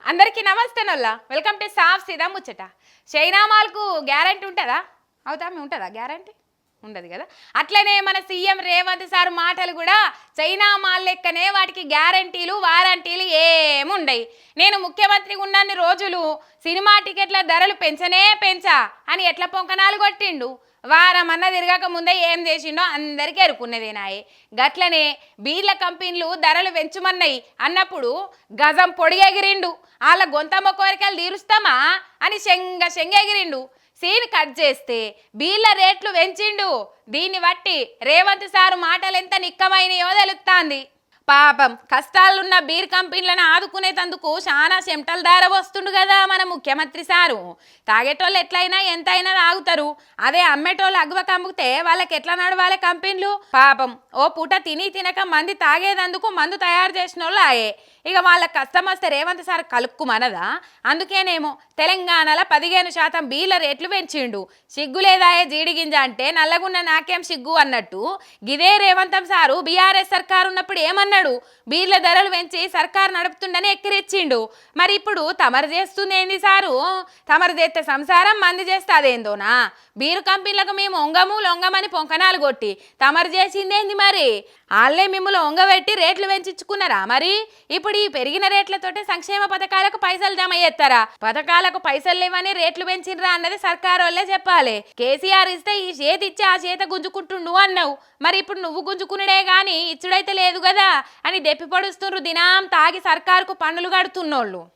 అందరికీ నమస్తే నొల్ల welcome to సాఫ్ సీదా ముచ్చట. చైనా మాల్కు గ్యారంటీ ఉంటుందా? అవుతామే ఉంటుందా గ్యారంటీ? ఉండదు కదా. అట్లనే మన సీఎం రేవంత్ సార్ మాటలు కూడా చైనా మాల్ లెక్కనే వాటికి గ్యారంటీలు వారంటీలు ఏముండయి. నేను ముఖ్యమంత్రి ఉన్నన్ని రోజులు సినిమా టికెట్ల ధరలు పెంచా అని ఎట్లా పొంకనాలు కొట్టిండు. వారం అన్న తిరగక ముందే ఏం చేసిండో అందరికీ ఎరుకున్నదేనాయే. గట్లనే బీర్ల కంపెనీలు ధరలు పెంచుమన్నాయి అన్నప్పుడు గజం పొడిగెగిరిండు. వాళ్ళ గొంతమ్మ కోరికలు తీరుస్తామా అని శంగెగిరిండు. సీన్ కట్ చేస్తే బీర్ల రేట్లు పెంచిండు. దీన్ని బట్టి రేవంత్ సారు మాటలు ఎంత నిక్కమైనయో తెలుస్తాంది. పాపం కష్టాలున్న బీర్ కంపెనీలను ఆదుకునేందుకు చాలా చెమటల దార వస్తుండు కదా మన ముఖ్యమంత్రి సారు. తాగేటోళ్ళు ఎట్లయినా ఎంతైనా తాగుతారు. అదే అమ్మేటోళ్ళు అగ్వక అమ్ముతే వాళ్ళకి ఎట్లా నడవాలి కంపెనీలు? పాపం ఓ పూట తినక మంది తాగేదందుకు మందు తయారు చేసిన వాళ్ళు ఆయే. ఇక వాళ్ళ కష్టం వస్తే రేవంత్ సార్ కలుక్కుమనదా? అందుకేనేమో తెలంగాణలో 15% బీర్ల రేట్లు పెంచిండు. సిగ్గు లేదాయే జీడిగింజ అంటే నల్లగున్న నాకేం సిగ్గు అన్నట్టు గిదే రేవంత్ సారు బీఆర్ఎస్ సర్కారు ఉన్నప్పుడు ఏమన్నాడు? బీర్ల ధరలు పెంచి సర్కారు నడుపుతుండని ఎక్కిరిచ్చిండు. మరి ఇప్పుడు తమరు చేస్తుంది ఏంది సారు? తమరు చేస్తే సంసారం మంది చేస్తే అదేందోనా? బీరు కంపెనీలకు మేము లొంగమని పొంకనాలు కొట్టి తమరు చేసిందేంది? మరి వాళ్ళే మిమ్మల్ని ఒంగబెట్టి రేట్లు పెంచుకున్నారా? మరి ఇప్పుడు ఈ పెరిగిన రేట్లతోటి సంక్షేమ పథకాలకు పైసలు జమ చేస్తారా? పథకాలకు పైసలు లేవని రేట్లు పెంచినరా అన్నది సర్కారు వాళ్ళే చెప్పాలి. కేసీఆర్ ఇస్తే ఈ చేతి ఇచ్చి ఆ చేత గుంజుకుంటుండు అన్నావు. మరి ఇప్పుడు నువ్వు గుంజుకునుడే గాని ఇచ్చుడైతే లేదు కదా అని దెప్పి పొడుస్తుండ్రు దినాం తాగి సర్కారుకు పన్నులు కడుతున్నోళ్ళు.